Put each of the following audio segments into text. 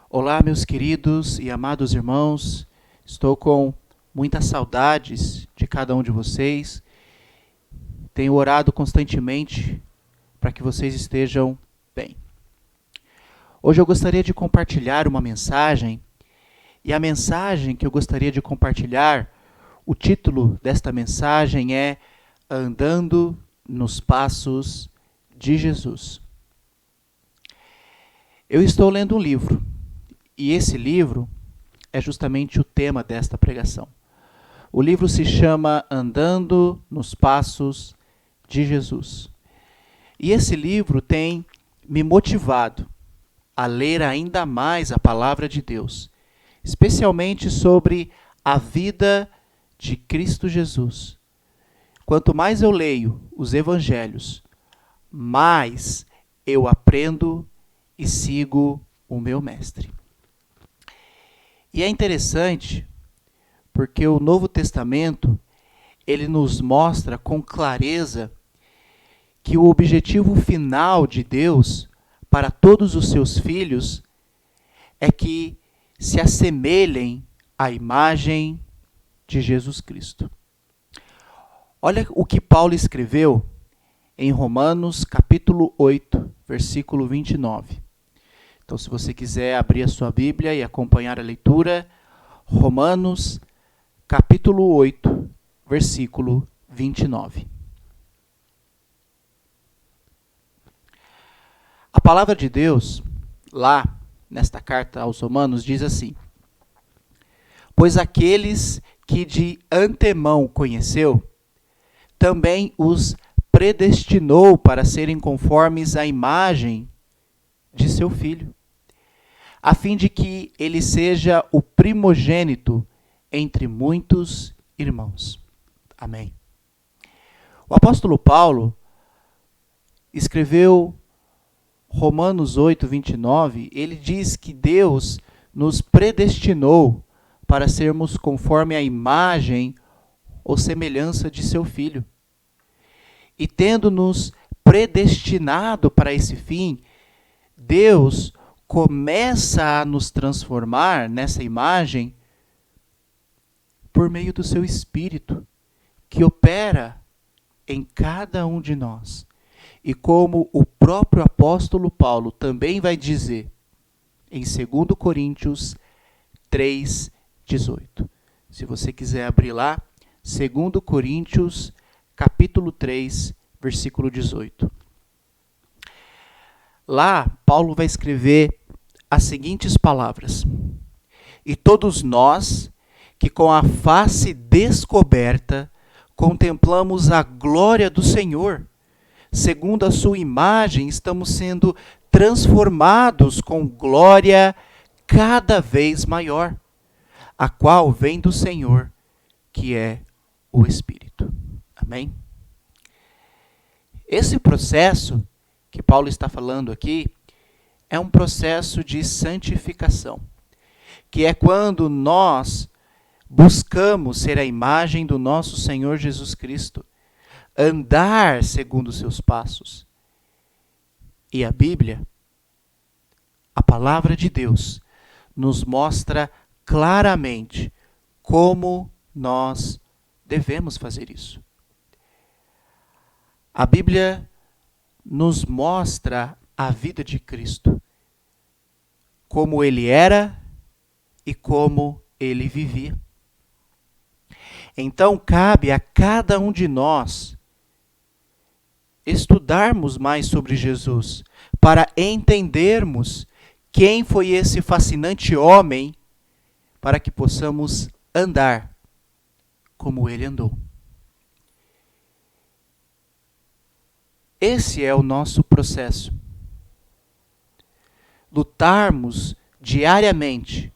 Olá, meus queridos e amados irmãos. Estou com muitas saudades de cada um de vocês. Tenho orado constantemente para que vocês estejam bem. Hoje eu gostaria de compartilhar uma mensagem, e a mensagem que eu gostaria de compartilhar, o título desta mensagem é Andando nos Passos de Jesus. Eu estou lendo um livro, e esse livro é justamente o tema desta pregação. O livro se chama Andando nos Passos de Jesus. E esse livro tem me motivado a ler ainda mais a palavra de Deus, especialmente sobre a vida de Cristo Jesus. Quanto mais eu leio os evangelhos, mais eu aprendo e sigo o meu mestre. E é interessante porque o Novo Testamento, ele nos mostra com clareza que o objetivo final de Deus para todos os seus filhos é que se assemelhem à imagem de Jesus Cristo. Olha o que Paulo escreveu em Romanos capítulo 8, versículo 29. Então, se você quiser abrir a sua Bíblia e acompanhar a leitura, Romanos capítulo 8, versículo 29. A palavra de Deus, lá nesta carta aos Romanos, diz assim: Pois aqueles que de antemão conheceu, também os predestinou para serem conformes à imagem de seu Filho, a fim de que ele seja o primogênito entre muitos irmãos. Amém. O apóstolo Paulo escreveu Romanos 8, 29, ele diz que Deus nos predestinou para sermos conforme a imagem ou semelhança de seu Filho. E tendo-nos predestinado para esse fim, Deus começa a nos transformar nessa imagem por meio do seu Espírito, que opera em cada um de nós. E como o próprio apóstolo Paulo também vai dizer em 2 Coríntios 3, 18. Se você quiser abrir lá, 2 Coríntios capítulo 3, versículo 18. Lá, Paulo vai escrever as seguintes palavras: E todos nós, que com a face descoberta, contemplamos a glória do Senhor, segundo a sua imagem, estamos sendo transformados com glória cada vez maior, a qual vem do Senhor, que é o Espírito. Amém? Esse processo que Paulo está falando aqui é um processo de santificação, que é quando nós buscamos ser a imagem do nosso Senhor Jesus Cristo, andar segundo os seus passos. E a Bíblia, a palavra de Deus, nos mostra claramente como nós devemos fazer isso. A Bíblia nos mostra a vida de Cristo, como ele era e como ele vivia. Então cabe a cada um de nós estudarmos mais sobre Jesus, para entendermos quem foi esse fascinante homem, para que possamos andar como ele andou. Esse é o nosso processo. Lutarmos diariamente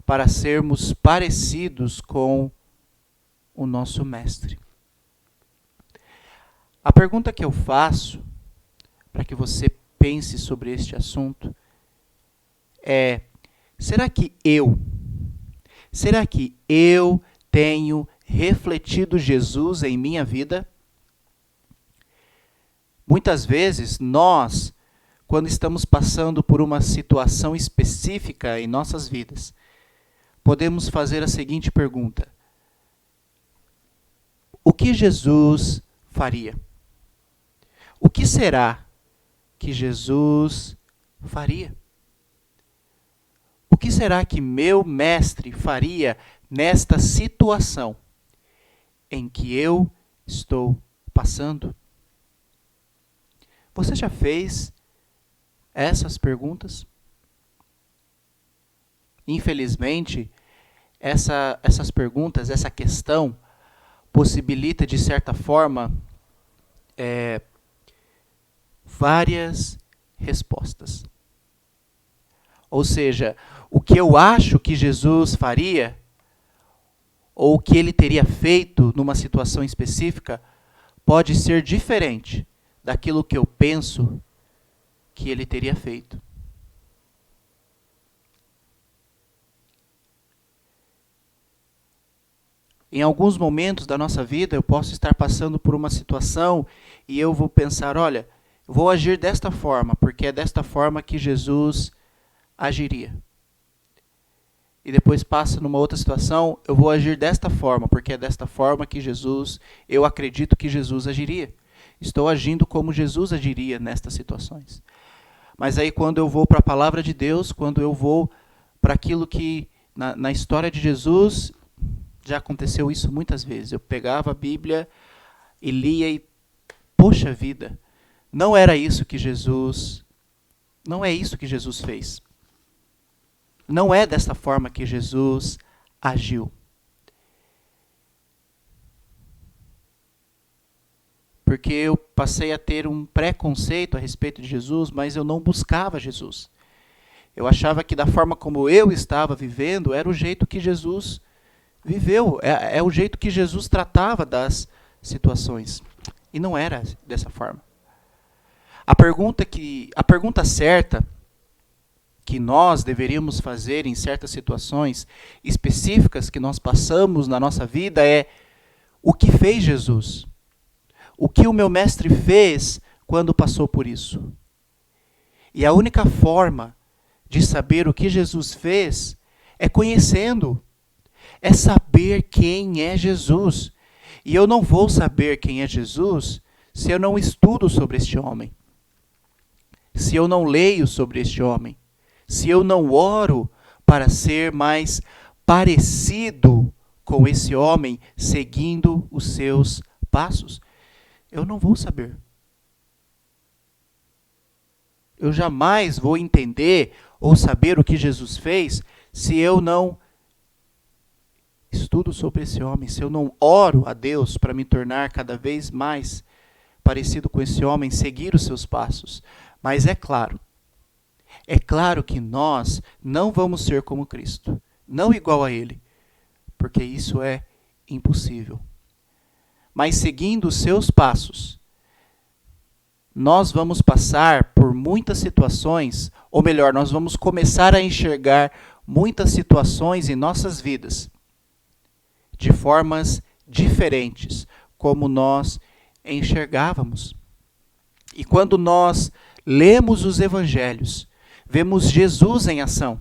para sermos parecidos com o nosso Mestre. A pergunta que eu faço, para que você pense sobre este assunto, é: será que eu tenho refletido Jesus em minha vida? Muitas vezes nós quando estamos passando por uma situação específica em nossas vidas, podemos fazer a seguinte pergunta: o que Jesus faria? O que será que Jesus faria? O que será que meu mestre faria nesta situação em que eu estou passando? Você já fez essas perguntas? Infelizmente, essas perguntas, essa questão, possibilita, de certa forma, várias respostas. Ou seja, o que eu acho que Jesus faria, ou o que ele teria feito numa situação específica, pode ser diferente daquilo que eu penso que ele teria feito. Em alguns momentos da nossa vida, eu posso estar passando por uma situação e eu vou pensar, olha, vou agir desta forma, porque é desta forma que Jesus agiria. E depois passa numa outra situação, eu vou agir desta forma, porque é desta forma que eu acredito que Jesus agiria. Estou agindo como Jesus agiria nestas situações. Mas aí quando eu vou para a palavra de Deus, quando eu vou para aquilo que, na história de Jesus, já aconteceu isso muitas vezes. Eu pegava a Bíblia e lia e, poxa vida, não é isso que Jesus fez. Não é dessa forma que Jesus agiu. Porque eu passei a ter um preconceito a respeito de Jesus, mas eu não buscava Jesus. Eu achava que da forma como eu estava vivendo, era o jeito que Jesus viveu, é o jeito que Jesus tratava das situações. E não era dessa forma. A pergunta certa que nós deveríamos fazer em certas situações específicas que nós passamos na nossa vida é: o que fez Jesus? O que o meu mestre fez quando passou por isso? E a única forma de saber o que Jesus fez é conhecendo, é saber quem é Jesus. E eu não vou saber quem é Jesus se eu não estudo sobre este homem, se eu não leio sobre este homem, se eu não oro para ser mais parecido com esse homem, seguindo os seus passos. Eu não vou saber. Eu jamais vou entender ou saber o que Jesus fez se eu não estudo sobre esse homem, se eu não oro a Deus para me tornar cada vez mais parecido com esse homem, seguir os seus passos. Mas é claro que nós não vamos ser como Cristo, não igual a Ele, porque isso é impossível. Mas seguindo os seus passos, nós vamos passar por muitas situações, ou melhor, nós vamos começar a enxergar muitas situações em nossas vidas de formas diferentes, como nós enxergávamos. E quando nós lemos os evangelhos, vemos Jesus em ação.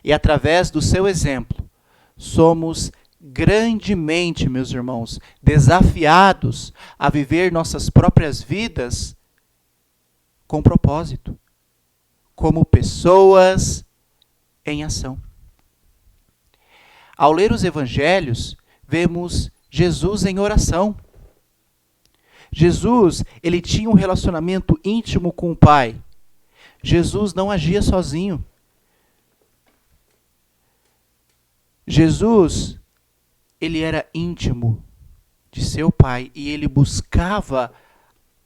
E através do seu exemplo, somos grandemente, meus irmãos, desafiados a viver nossas próprias vidas com propósito, como pessoas em ação. Ao ler os evangelhos, vemos Jesus em oração. Jesus, ele tinha um relacionamento íntimo com o Pai. Jesus não agia sozinho. Jesus, ele era íntimo de seu Pai e ele buscava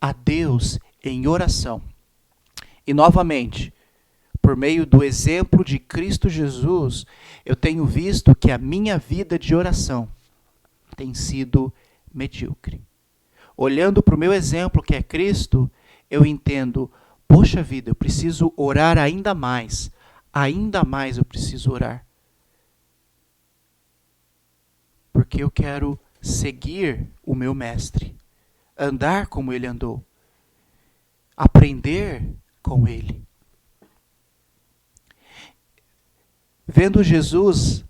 a Deus em oração. E novamente, por meio do exemplo de Cristo Jesus, eu tenho visto que a minha vida de oração tem sido medíocre. Olhando para o meu exemplo, que é Cristo, eu entendo, poxa vida, eu preciso orar ainda mais eu preciso orar. Porque eu quero seguir o meu mestre, andar como ele andou, aprender com Ele. Vendo Jesus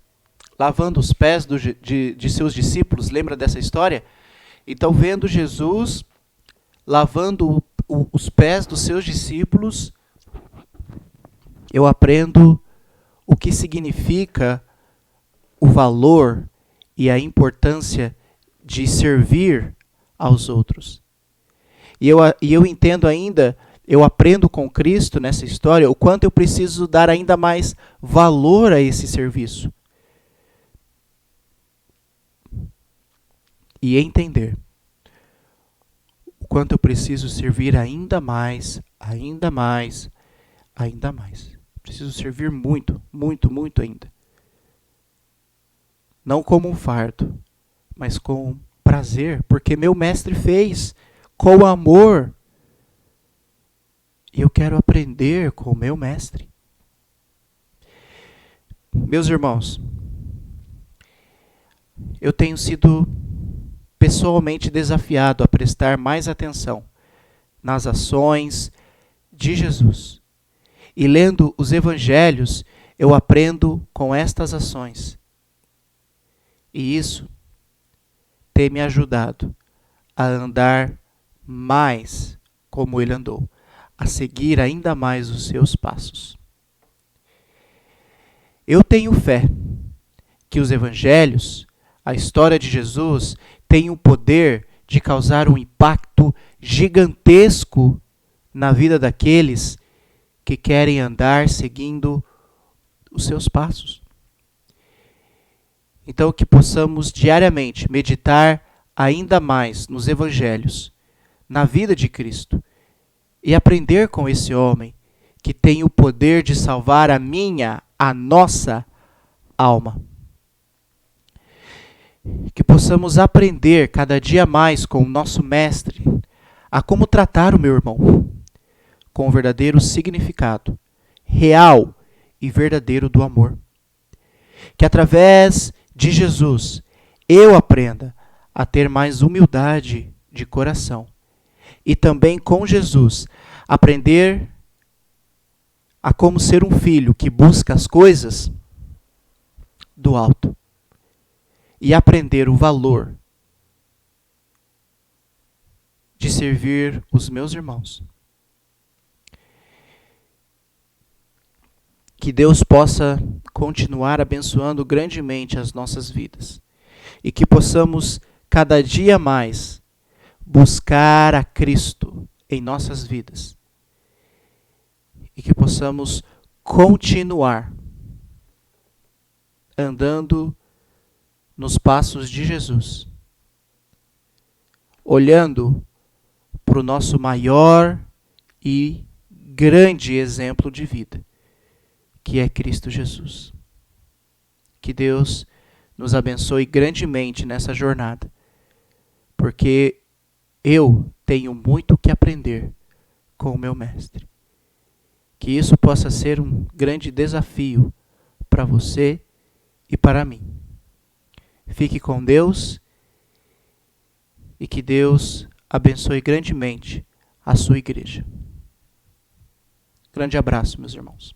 lavando os pés de seus discípulos, lembra dessa história? Então, vendo Jesus lavando os pés dos seus discípulos, eu aprendo o que significa o valor e a importância de servir aos outros. E eu entendo ainda, eu aprendo com Cristo nessa história, o quanto eu preciso dar ainda mais valor a esse serviço. E entender o quanto eu preciso servir ainda mais, ainda mais, ainda mais. Preciso servir muito, muito, muito ainda. Não como um fardo, mas com prazer, porque meu mestre fez com amor. E eu quero aprender com o meu mestre. Meus irmãos, eu tenho sido pessoalmente desafiado a prestar mais atenção nas ações de Jesus. E lendo os evangelhos, eu aprendo com estas ações. E isso tem me ajudado a andar mais como ele andou, a seguir ainda mais os seus passos. Eu tenho fé que os evangelhos, a história de Jesus, tem o poder de causar um impacto gigantesco na vida daqueles que querem andar seguindo os seus passos. Então, que possamos diariamente meditar ainda mais nos evangelhos, na vida de Cristo, e aprender com esse homem que tem o poder de salvar a nossa alma. Que possamos aprender cada dia mais com o nosso mestre a como tratar o meu irmão, com o verdadeiro significado, real e verdadeiro do amor. Que através de Jesus eu aprenda a ter mais humildade de coração. E também com Jesus aprender a como ser um filho que busca as coisas do alto. E aprender o valor de servir os meus irmãos. Que Deus possa continuar abençoando grandemente as nossas vidas. E que possamos cada dia mais buscar a Cristo em nossas vidas. E que possamos continuar andando nos passos de Jesus, olhando para o nosso maior e grande exemplo de vida, que é Cristo Jesus. Que Deus nos abençoe grandemente nessa jornada, porque eu tenho muito que aprender com o meu mestre. Que isso possa ser um grande desafio para você e para mim. Fique com Deus e que Deus abençoe grandemente a sua igreja. Grande abraço, meus irmãos.